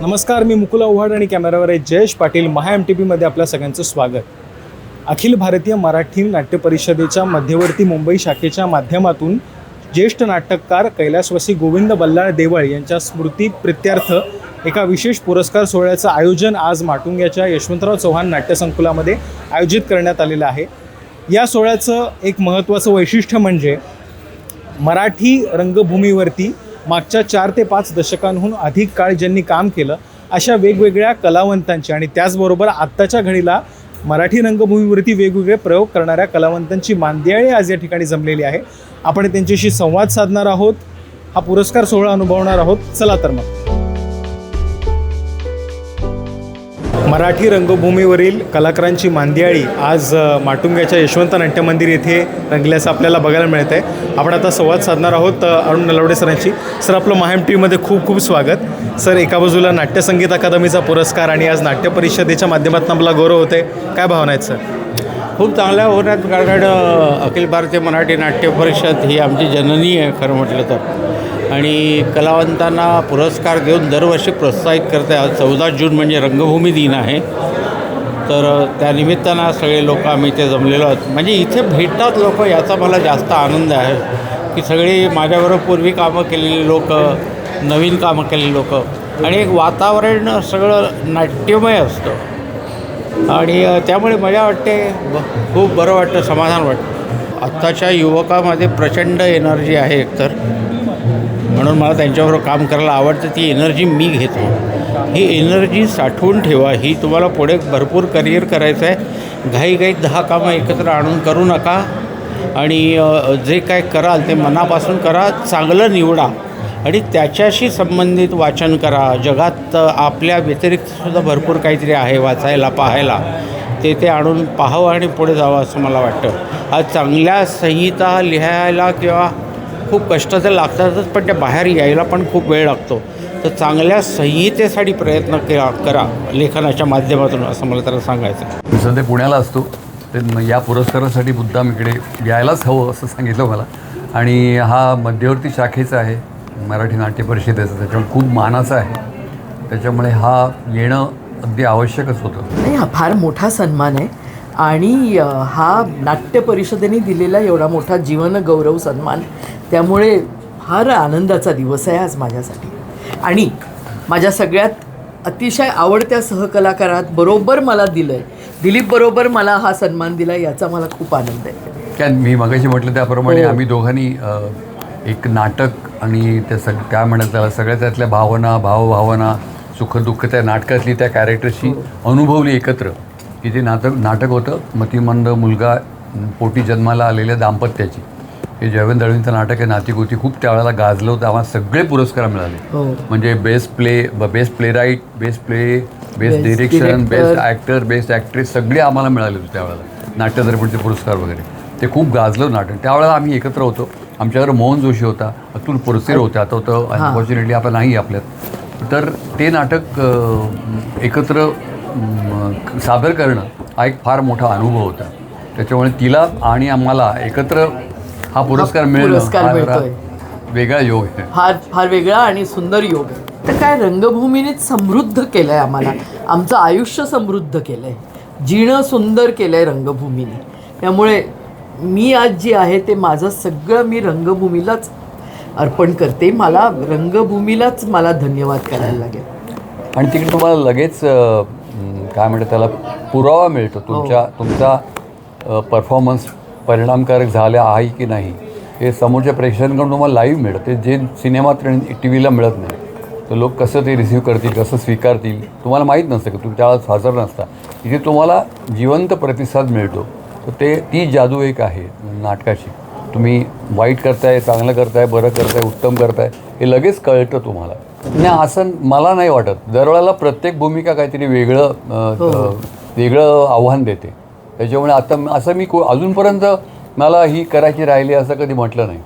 नमस्कार, मी मुकुल आव्हाड आणि कॅमेरावर आहे जयेश पाटील. महा MTPमध्ये आपल्या सगळ्यांचं स्वागत. अखिल भारतीय मराठी नाट्य परिषदेच्या मध्यवर्ती मुंबई शाखेच्या माध्यमातून ज्येष्ठ नाटककार कैलासवासी गोविंद बल्लाळ देवळ यांच्या स्मृतीप्रित्यर्थ एका विशेष पुरस्कार सोहळ्याचं आयोजन आज माटुंग्याच्या यशवंतराव चव्हाण नाट्यसंकुलामध्ये आयोजित करण्यात आलेलं आहे. या सोहळ्याचं एक महत्त्वाचं वैशिष्ट्य म्हणजे मराठी रंगभूमीवरती मागच्या 4 ते 5 दशकांहून अधिक काळ ज्यांनी काम केलं अशा वेगवेगळ्या कलावंतांची आणि त्याचबरोबर आत्ताच्या घडीला मराठी रंगभूमीवरती वेगवेगळे प्रयोग करणाऱ्या कलावंतांची मांदियाळी आज या ठिकाणी जमलेली आहे. आपण त्यांच्याशी संवाद साधणार आहोत, हा पुरस्कार सोहळा अनुभवणार आहोत. चला तर मग. मराठी रंगभूमीवरील कलाकारांची मांदियाळी आज माटुंग्याच्या यशवंत नाट्य मंदिर येथे रंगल्याचं आपल्याला बघायला मिळत आहे. आपण आता संवाद साधणार आहोत अरुण नलवडे सरांशी. सर, आपलं महा MTPमध्ये खूप खूप स्वागत. सर, एका बाजूला नाट्य संगीत अकादमीचा पुरस्कार आणि आज नाट्य परिषदेच्या माध्यमातून आपला गौरव होते, काय भावना आहेत सर? खूप चांगल्या होण्यात, कारण अखिल भारतीय मराठी नाट्य परिषद ही आमची जननी आहे खरं म्हटलं तर. आणि कलावंतांना पुरस्कार देऊन दरवर्षी प्रोत्साहित करते. आज 14 जून म्हणजे रंगभूमी दिन आहे, तर त्यानिमित्तानं सगळे लोक आम्ही इथे जमलेलो आहोत. म्हणजे इथे भेटतात लोक, याचा मला जास्त आनंद आहे की सगळी माझ्याबरोबर पूर्वी कामं केलेली लोक, नवीन कामं केलेली लोक, आणि एक वातावरण सगळं नाट्यमय असतं आणि त्यामुळे मजा वाटते, खूप बरं वाटतं, समाधान वाटतं. आत्ताच्या युवकामध्ये प्रचंड एनर्जी आहे एकतर, म्हणून मला त्यांच्याबरोबर काम करायला आवडतं. ती एनर्जी मी घेतो. ही एनर्जी साठवून ठेवा. ही तुम्हाला पुढे भरपूर करिअर करायचं आहे. घाईघाईत 10 कामं एकत्र आणून करू नका आणि जे काय कराल ते मनापासून करा, चांगलं निवडा आणि त्याच्याशी संबंधित वाचन करा. जगात आपल्या व्यतिरिक्तसुद्धा भरपूर काहीतरी आहे वाचायला, पाहायला. ते आणून पाहावं आणि पुढे जावं असं मला वाटतं. आज चांगल्या संहिता लिहायला किंवा खूप कष्ट तर लागतातच, पण त्या बाहेर यायला पण खूप वेळ लागतो. तर चांगल्या संहितेसाठी प्रयत्न करा लेखनाच्या माध्यमातून, असं मला त्याला सांगायचं आहे. मी सध्या पुण्याला असतो, तर या पुरस्कारासाठी मुद्दाम इकडे यायलाच हवं असं सांगितलं मला. आणि हा मध्यवर्ती शाखेचा आहे मराठी नाट्य परिषदेचा, त्याच्यामुळे खूप मानाचा आहे. त्याच्यामुळे हा येणं अगदी आवश्यकच होतं. नाही, हा फार मोठा सन्मान आहे आणि हा नाट्य परिषदेने दिलेला एवढा मोठा जीवनगौरव सन्मान, त्यामुळे फार आनंदाचा दिवस आहे आज माझ्यासाठी. आणि माझ्या सगळ्यात अतिशय आवडत्या सहकलाकारात बरोबर मला दिलं आहे, दिलीप बरोबर मला हा सन्मान दिला, याचा मला खूप आनंद आहे. काय मी मगाशी म्हटलं त्याप्रमाणे आम्ही दोघांनी एक नाटक आणि काय म्हणतात त्याला, सगळ्या त्यातल्या भावभावना, सुखदुःख त्या नाटकातली त्या कॅरेक्टरशी अनुभवली एकत्र. की ते नाटक होतं मतिमंद मुलगा पोटी जन्माला आलेल्या दाम्पत्याची. हे जयवंत दळवींचं नाटक आहे, नातीगोती. खूप त्यावेळेला गाजलं होतं. आम्हाला सगळे पुरस्कार मिळाले. म्हणजे best playwright, best direction, best actor, best actress सगळे आम्हाला मिळाले होते त्यावेळेला. नाट्यदर्पणचे पुरस्कार वगैरे ते खूप गाजलं नाटक. त्यावेळेला आम्ही एकत्र होतो. आमच्याकडे मोहन जोशी होता, अतुल पोरसेर होते, आता होतं अनफॉर्च्युनेटली आपण नाही आपल्यात. तर ते नाटक एकत्र सादर करणं हा एक फार मोठा अनुभव होता. त्याच्यामुळे तिला आणि आम्हाला एकत्र हा पुरस्कार मिळणं वेगळा योग आहे. फार वेगळा आणि सुंदर योग आहे. तर काय, रंगभूमीनेच समृद्ध केलं आहे आम्हाला, आमचं आयुष्य समृद्ध केलं आहे, जीणं सुंदर केलं आहे रंगभूमीने. त्यामुळे मी आज जी आहे ते माझं सगळं मी रंगभूमीलाच अर्पण करते. मला रंगभूमीलाच मला धन्यवाद करायला लागेल. आणि तिकडे तुम्हाला लगेच काय म्हणतात त्याला पुरावा मिळतो तुमचा परफॉर्मन्स परिणामकारक झाला आहे की नाही हे समोरच्या प्रेक्षकांकडून तुम्हाला लाईव्ह मिळतं. ते जे सिनेमात TV मिळत नाही. तर लोक कसं ते रिसीव्ह करतील, कसं स्वीकारतील तुम्हाला माहीत नसतं की तुम्ही त्यावेळेस हजर नसता. इथे तुम्हाला जिवंत प्रतिसाद मिळतो. तर ती जादू एक आहे नाटकाची. तुम्ही वाईट करताय, चांगलं करताय, बरं करताय, उत्तम करताय, हे लगेच कळतं तुम्हाला. नाही, असं मला नाही वाटत. दरवेळेला प्रत्येक भूमिका काहीतरी वेगळं आव्हान देते. त्याच्यामुळे आता असं मी अजूनपर्यंत मला ही करायची राहिली असं कधी म्हटलं नाही.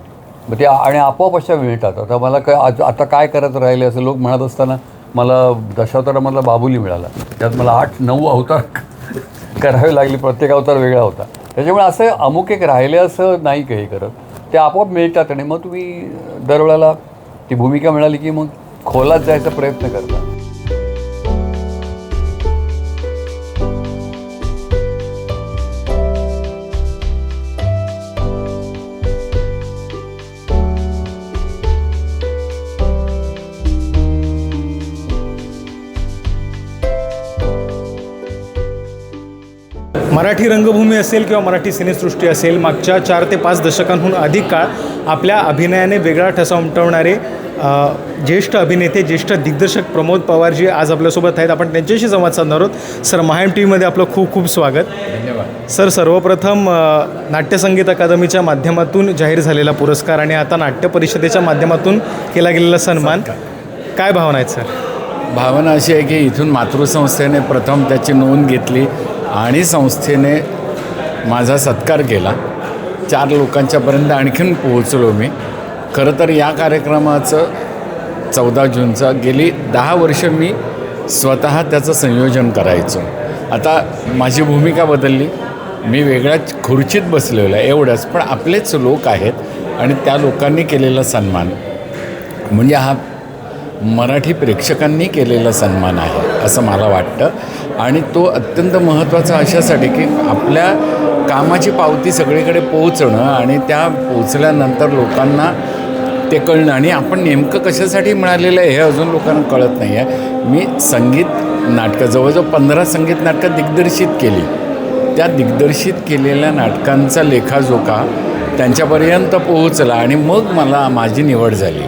मग ते आणि आपोआप अशा मिळतात. आता मला आता काय करत राहिले असं लोक म्हणत असताना मला दशावतारामधला बाबुली मिळाला. त्यात मला 8-9 अवतार करावे लागले, प्रत्येक अवतार वेगळा होता. त्याच्यामुळे असं अमुक एक राहिले असं नाही काही करत, ते आपोआप मिळतात. आणि मग तुम्ही दरवेळेला ती भूमिका मिळाली की मग खोलात जायचा प्रयत्न करता. मराठी रंगभूमी असेल किंवा मराठी सिनेसृष्टी असेल, मागच्या 4 ते 5 दशकांहून अधिक काळ आपल्या अभिनयाने वेगळा ठसा उमटवणारे ज्येष्ठ अभिनेते, ज्येष्ठ दिग्दर्शक प्रमोद पवारजी आज आपल्यासोबत आहेत. आपण त्यांच्याशी संवाद साधणार आहोत. सर, महाएम टी व्हीमध्ये आपलं खूप खूप स्वागत. धन्यवाद. सर, सर्वप्रथम नाट्यसंगीत अकादमीच्या माध्यमातून जाहीर झालेला पुरस्कार आणि आता नाट्य परिषदेच्या माध्यमातून केला गेलेला सन्मान, काय भावना आहेत सर? भावना अशी आहे की इथून मातृसंस्थेने प्रथम त्याची नोंद घेतली आणि संस्थेने माझा सत्कार केला. 4 लोकांच्यापर्यंत आणखीन पोहोचलो मी. खरं तर या कार्यक्रमाचं 14 जूनचं गेली 10 वर्ष मी स्वतः त्याचं संयोजन करायचो. आता माझी भूमिका बदलली, मी वेगळ्याच खुर्चीत बसलेलो आहे एवढंच. पण आपलेच लोक आहेत आणि त्या लोकांनी केलेला सन्मान म्हणजे हा मराठी प्रेक्षकांनी केलेला सन्मान आहे असं मला वाटतं. आणि तो अत्यंत महत्त्वाचा अशासाठी की आपल्या कामाची पावती सगळीकडे पोहोचणं आणि त्या पोचल्यानंतर लोकांना ते कळणं आणि आपण नेमकं कशासाठी मिळालेलं आहे हे अजून लोकांना कळत नाही आहे. मी संगीत नाटकं जवळजवळ 15 संगीत नाटकं दिग्दर्शित केली. त्या दिग्दर्शित केलेल्या नाटकांचा लेखाजोखा त्यांच्यापर्यंत पोहोचला आणि मग मला माझी निवड झाली.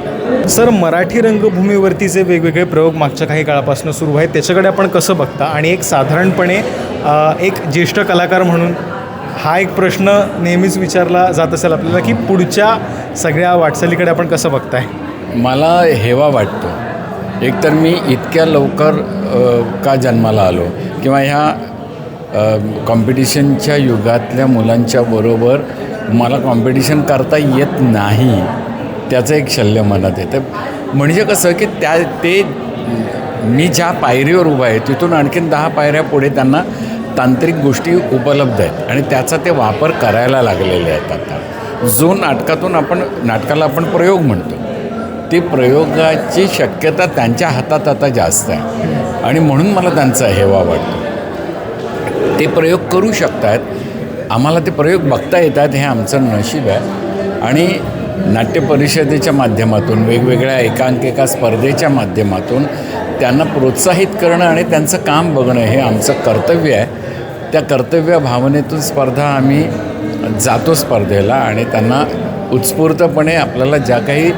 सर, मराठी रंगभूमीवरतीचे वेगवेगळे प्रयोग मागच्या काही काळापासून सुरू आहेत, त्याच्याकडे आपण कसं बघता? आणि एक साधारणपणे एक ज्येष्ठ कलाकार म्हणून हा एक प्रश्न नेहमीच विचारला जात असेल आपल्याला की पुढच्या सगळ्या वाटचालीकडे आपण कसं बघताय? मला हेवा वाटतो. एकतर मी इतक्या लवकर का जन्माला आलो किंवा ह्या कॉम्पिटिशनच्या युगातल्या मुलांच्या बरोबर मला कॉम्पिटिशन करता येत नाही, त्याचं एक शल्य मनात येतं. म्हणजे कसं की ते मी ज्या पायरीवर उभा आहे तिथून आणखीन 10 पायऱ्या पुढे त्यांना तांत्रिक गोष्टी उपलब्ध आहेत आणि त्याचा ते वापर करायला लागलेले आहेत. आता जो नाटकाला आपण प्रयोग म्हणतो, ते प्रयोगाची शक्यता त्यांच्या हातात आता जास्त आहे आणि म्हणून मला त्यांचा हेवा वाटतो. ते प्रयोग करू शकतात, आम्हाला ते प्रयोग बघता येतात, हे आमचं नशीब आहे. आणि नाट्य परिषदेच्या माध्यमातून वेगवेगळ्या एकांकिका स्पर्धेच्या माध्यमातून त्यांना प्रोत्साहित करणं आणि त्यांचं काम बघणं हे आमचं कर्तव्य आहे. त्या कर्तव्य भावनेतून स्पर्धा आम्ही जातो स्पर्धेला आणि त्यांना उत्स्फूर्तपणे आपल्याला ज्या काही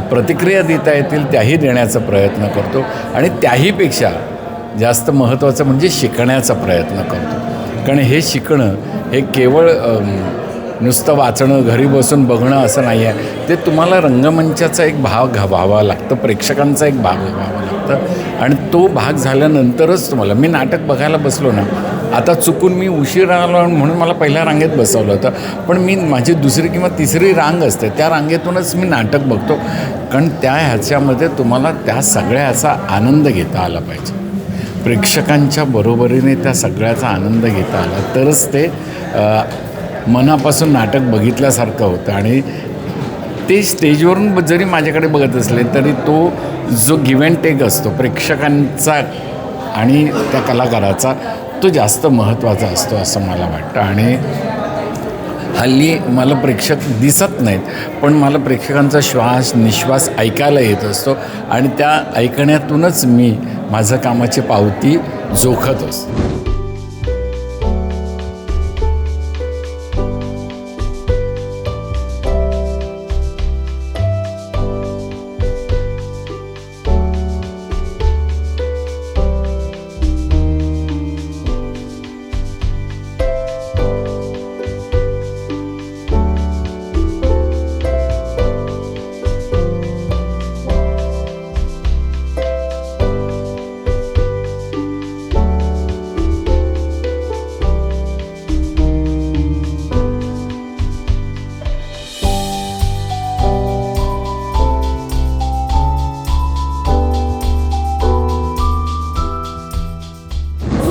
प्रतिक्रिया देता येतील त्याही देण्याचा प्रयत्न करतो आणि त्याहीपेक्षा जास्त महत्त्वाचं म्हणजे शिकण्याचा प्रयत्न करतो. कारण हे शिकणं हे केवळ नुसतं वाचणं, घरी बसून बघणं असं नाही आहे. ते तुम्हाला रंगमंचाचा एक भाग व्हावा लागतं, प्रेक्षकांचा एक भाग व्हावा लागतं आणि तो भाग झाल्यानंतरच तुम्हाला. मी नाटक बघायला बसलो ना, आता चुकून मी उशीर आलो म्हणून मला पहिल्या रांगेत बसवलं होतं, पण मी माझी 2री किंवा 3री रांग असते त्या रांगेतूनच मी नाटक बघतो. कारण त्या ह्याच्यामध्ये तुम्हाला त्या सगळ्याचा आनंद घेता आला पाहिजे. प्रेक्षकांच्या बरोबरीने त्या सगळ्याचा आनंद घेता आला तरच ते मनापासून नाटक बघितल्यासारखं होतं. आणि ते स्टेजवरून जरी माझ्याकडे बघत असले तरी तो जो गिव्ह अँड टेक असतो प्रेक्षकांचा आणि त्या कलाकाराचा, तो जास्त महत्त्वाचा असतो असं मला वाटतं. आणि हल्ली मला प्रेक्षक दिसत नाहीत, पण मला प्रेक्षकांचा श्वास निश्वास ऐकायला येत असतो आणि त्या ऐकण्यातूनच मी माझं कामाची पावती जोखत असतो.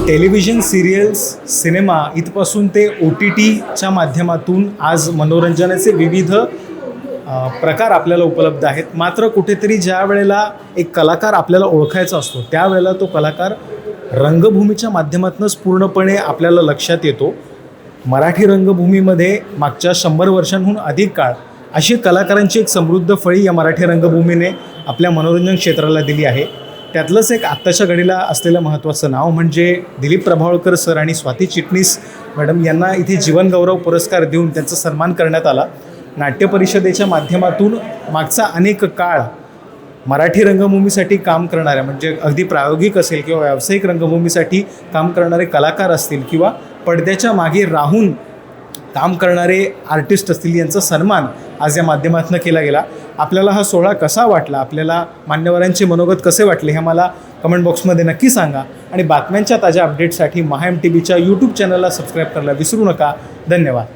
टेलिव्हिजन सिरियल्स, सिनेमा इथपासून ते OTTच्या माध्यमातून आज मनोरंजनाचे विविध प्रकार आपल्याला उपलब्ध आहेत. मात्र कुठेतरी ज्या वेळेला एक कलाकार आपल्याला ओळखायचा असतो त्यावेळेला तो कलाकार रंगभूमीच्या माध्यमातूनच पूर्णपणे आपल्याला लक्षात येतो. मराठी रंगभूमीमध्ये मागच्या 100 वर्षांहून अधिक काळ अशी कलाकारांची एक समृद्ध फळी या मराठी रंगभूमीने आपल्या मनोरंजन क्षेत्राला दिली आहे. त्यातलंच एक आत्ताच्या घडीला असलेलं महत्त्वाचं नाव म्हणजे दिलीप प्रभावळकर सर आणि स्वाती चिटणीस मॅडम यांना इथे जीवनगौरव पुरस्कार देऊन त्यांचा सन्मान करण्यात आला. नाट्य परिषदेच्या माध्यमातून मागचा अनेक काळ मराठी रंगभूमीसाठी काम करणाऱ्या म्हणजे अगदी प्रायोगिक असेल किंवा व्यावसायिक रंगभूमीसाठी काम करणारे कलाकार असतील किंवा पडद्याच्या मागे राहून काम करणारे आर्टिस्ट असतील यांचा सन्मान आज या माध्यमातून केला गेला. आपल्याला हा सोहळा कसा वाटला, आपल्याला मान्यवरांचे मनोगत कसे वाटले हे मला कमेंट बॉक्समध्ये नक्की सांगा आणि बातम्यांच्या ताज्या अपडेटसाठी MahaMTVच्या यूट्यूब चॅनलला सबस्क्राईब करायला विसरू नका. धन्यवाद.